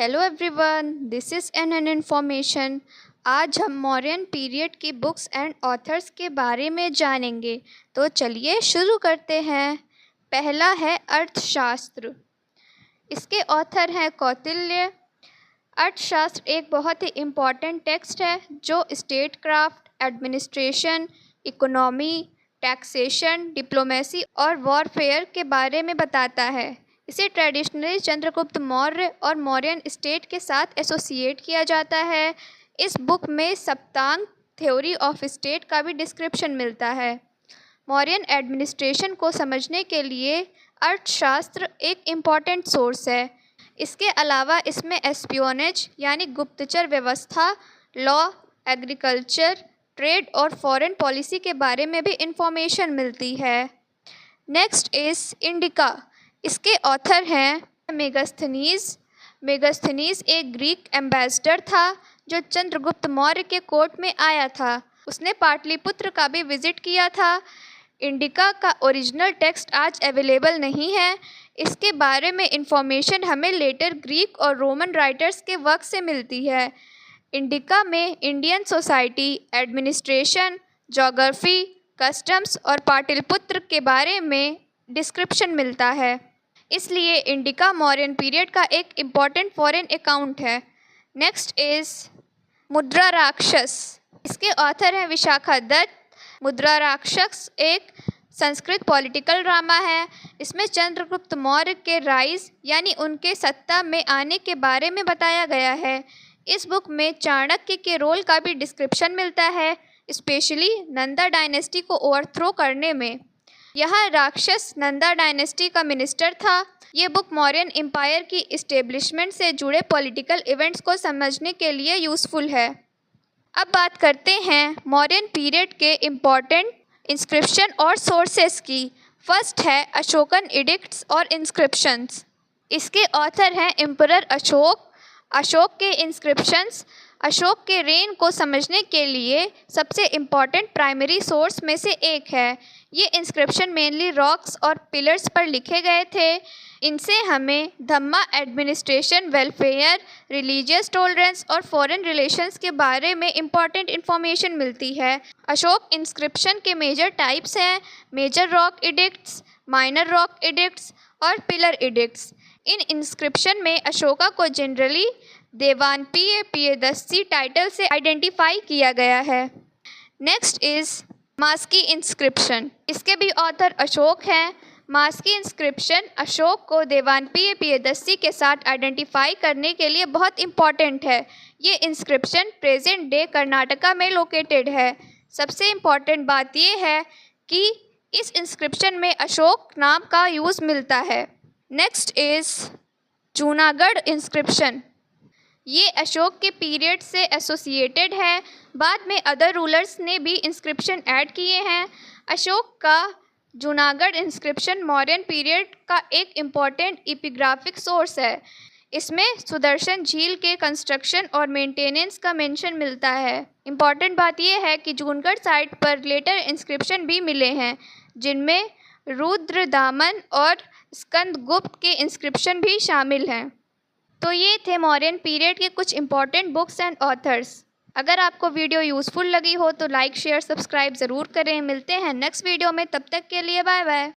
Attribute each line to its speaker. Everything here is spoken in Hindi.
Speaker 1: Hello everyone, this is an information. आज हम मौर्यन पीरियड की बुक्स एंड ऑथर्स के बारे में जानेंगे। तो चलिए शुरू करते हैं। पहला है अर्थशास्त्र। इसके ऑथर हैं कौटिल्य। अर्थशास्त्र एक बहुत ही इम्पॉर्टेंट टेक्स्ट है जो state craft, administration, economy, taxation, diplomacy और वॉरफेयर के बारे में बताता है। इसे ट्रेडिशनली चंद्रगुप्त मौर्य और मौर्यन स्टेट के साथ एसोसिएट किया जाता है। इस बुक में सप्तांग थ्योरी ऑफ स्टेट का भी डिस्क्रिप्शन मिलता है। मौर्यन एडमिनिस्ट्रेशन को समझने के लिए अर्थशास्त्र एक इम्पॉर्टेंट सोर्स है। इसके अलावा इसमें एस्पियोनेज यानी गुप्तचर व्यवस्था, लॉ, एग्रीकल्चर, ट्रेड और फॉरेन पॉलिसी के बारे में भी इंफॉर्मेशन मिलती है। Next is indica. इसके ऑथर हैं मेगास्थनीज। मेगास्थनीज एक ग्रीक एम्बेसडर था जो चंद्रगुप्त मौर्य के कोर्ट में आया था। उसने पाटलिपुत्र का भी विजिट किया था। इंडिका का ओरिजिनल टेक्स्ट आज अवेलेबल नहीं है। इसके बारे में इंफॉर्मेशन हमें लेटर ग्रीक और रोमन राइटर्स के वर्क से मिलती है। इंडिका में Indian society, administration, geography, customs और पाटलिपुत्र के बारे में डिस्क्रिप्शन मिलता है। इसलिए इंडिका मौर्यन पीरियड का एक इम्पॉर्टेंट फॉरेन अकाउंट है। नेक्स्ट इज़ मुद्रा राक्षस। इसके ऑथर हैं विशाखा दत्त। मुद्रा राक्षस एक संस्कृत पॉलिटिकल ड्रामा है। इसमें चंद्रगुप्त मौर्य के राइज यानी उनके सत्ता में आने के बारे में बताया गया है। इस बुक में चाणक्य के रोल का भी डिस्क्रिप्शन मिलता है, स्पेशली नंदा डायनेस्टी को ओवरथ्रो करने में। यह राक्षस नंदा डायनेस्टी का मिनिस्टर था। ये बुक मौर्यन एम्पायर की इस्टेब्लिशमेंट से जुड़े पॉलिटिकल इवेंट्स को समझने के लिए यूज़फुल है। अब बात करते हैं मौर्यन पीरियड के इम्पॉर्टेंट इंस्क्रिप्शन और सोर्सेस की। फर्स्ट है अशोकन एडिक्ट्स और इंस्क्रिप्शंस। इसके ऑथर हैं एम्परर अशोक। अशोक के इंस्क्रिप्शंस अशोक के रेन को समझने के लिए सबसे इम्पॉर्टेंट प्राइमरी सोर्स में से एक है। ये इंस्क्रिप्शन मेनली रॉक्स और पिलर्स पर लिखे गए थे। इनसे हमें Dhamma administration, welfare, religious tolerance और फॉरेन रिलेशंस के बारे में इम्पॉर्टेंट इन्फॉर्मेशन मिलती है। अशोक इंस्क्रिप्शन के मेजर टाइप्स हैं major rock edicts, minor rock edicts और पिलर एडिक्ट्स। इन इंस्क्रिप्शन में अशोका को जनरली देवानपीय पियदस्सी टाइटल से आइडेंटिफाई किया गया है। Next is Maski inscription. इसके भी ऑथर अशोक हैं। मास्की इंस्क्रिप्शन अशोक को देवानपीय पियदस्सी के साथ आइडेंटिफाई करने के लिए बहुत इम्पॉर्टेंट है। ये इंस्क्रिप्शन प्रेजेंट डे कर्नाटका में लोकेटेड है। सबसे इम्पॉर्टेंट बात यह है कि इस इंस्क्रिप्शन में अशोक नाम का यूज़ मिलता है। Next is Junagadh inscription. ये अशोक के पीरियड से एसोसिएटेड है। बाद में अदर रूलर्स ने भी इंस्क्रिप्शन ऐड किए हैं। अशोक का जूनागढ़ इंस्क्रिप्शन मौर्यन पीरियड का एक इम्पॉर्टेंट एपिग्राफिक सोर्स है। इसमें सुदर्शन झील के कंस्ट्रक्शन और मेंटेनेंस का मेंशन मिलता है। इम्पॉर्टेंट बात यह है कि जूनागढ़ साइट पर लेटर इंस्क्रिप्शन भी मिले हैं जिनमें रुद्रदामन और स्कंदगुप्त के इंस्क्रिप्शन भी शामिल हैं। तो ये थे मौर्यन पीरियड के कुछ इंपॉर्टेंट बुक्स एंड ऑथर्स। अगर आपको वीडियो यूज़फुल लगी हो तो लाइक, शेयर, सब्सक्राइब ज़रूर करें। मिलते हैं नेक्स्ट वीडियो में, तब तक के लिए बाय बाय।